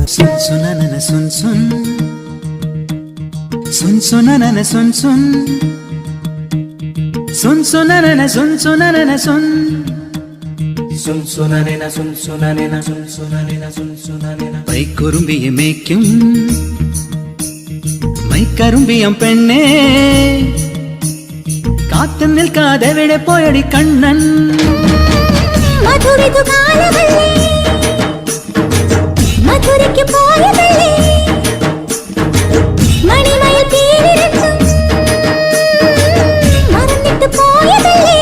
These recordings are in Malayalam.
सुन सुननन सुन सुन सुन सुननन सुन सुन सुन सुननन सुन सुननन सुन सुन सुननन सुन सुननन सुन सुननन सुन सुननन പൈക്കുറുമ്പിയെ മേയ്ക്കും മൈക്കറുമ്പിയം പെണ്ണേ കാത്തു നിൽക്കാതെ എവിടെ പോയടി കണ്ണൻ മധുരിതു കാലവല്ലേ മധുരയ്ക്ക് പോയതല്ലേ മണിമയ തീരിരത്തും മറന്നിട്ട് പോയതല്ലേ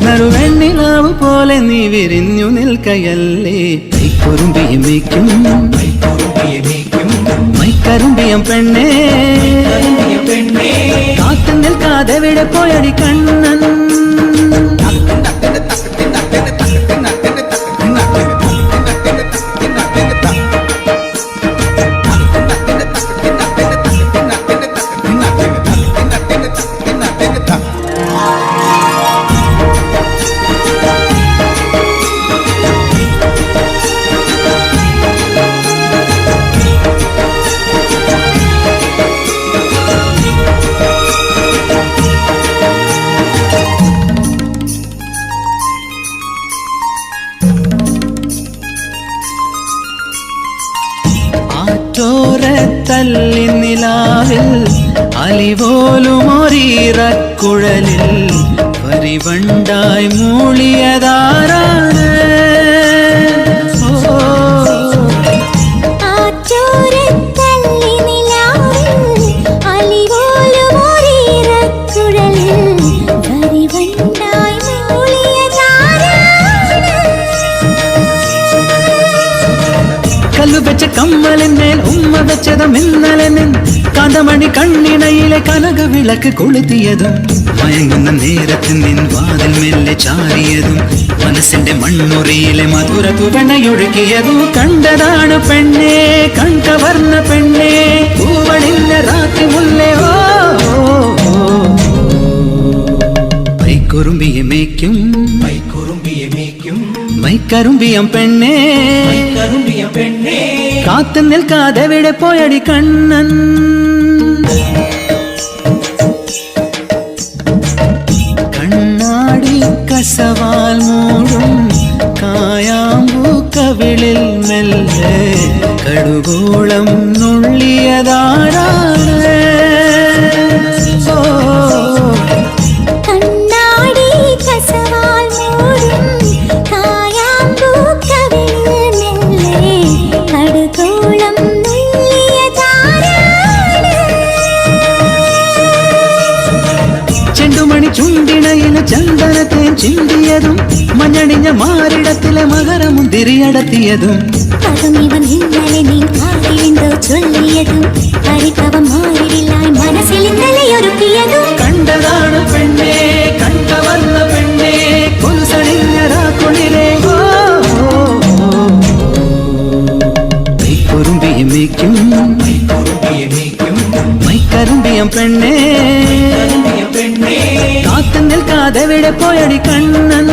നറുവെണ്ണിലാവ് പോലെ നീ വിരിഞ്ഞു നിൽക്കയല്ലേ പൈക്കുറുമ്പിയെ മേയ്ക്കും മൈക്കറുമ്പിയം പെണ്ണേ കാത്തു നിൽക്കാതെ എവിടെ പോയടി കണ്ണൻ തല്ലി നിലാവിൽ അലിപോലുമൊരീറക്കുഴലിൽ പരിവണ്ടായി മൂളിയതാരാണ് കല്ലു വെച്ച കമ്മലിന്മേൽ ഉമ്മ വെച്ചതും ഇന്നലെ നിൻ കാന്തമണി കണ്ണിണയിലെ കനക വിളക്ക് കൊളുത്തിയതും മയങ്ങുന്ന നേരത്തിൽ നിൻ വാതിൽ മെല്ലെ ചാരിയതും മനസ്സിന്റെ മണ്ണുറിയിലെ മധുര തുവണയൊഴുകിയതും കണ്ടതാണ് പെണ്ണേ കൺകവർന്ന പെണ്ണേ പൂവണിഞ്ഞ രാത്രി മുല്ലേ ഓ പൈക്കുറുമ്പിയെ മേയ്ക്കും മൈക്കറുമ്പിയം പെണ്ണേ കാത്തു നിൽക്കാതെ എവിടെ പോയടി കണ്ണൻ കണ്ണാടി കസവാൽ മൂടും കായാമ്പൂ കവിളിൽ മെല്ലെ കടുകോളം നുള്ളിയതാരാണ് ചുണ്ടിണയിലെ ചന്ദനത്തേൻ ചിന്തിയതും മഞ്ഞണിഞ്ഞ മാറിടത്തിലെ മകരമുന്തിരിയടത്തിയതും അതും ഇവൻ ഇന്നലെ നീ കാതിലെന്തോ ചൊല്ലിയതും പരിഭവം മാറിടില്ലായി മനസ്സിൽ ഇന്നലെ ഒരുക്കിയതും കണ്ടതാണ് പെണ്ണേ കണ്ടവന്ന പെണ്ണേ കൊലുസണിഞ്ഞ രാക്കുളിലെ പൈക്കുറുമ്പിയെ മേയ്ക്കും മൈക്കറുമ്പിയം പെണ്ണേ കാത്തു നിൽക്കാതെ എവിടെ പോയടി കണ്ണൻ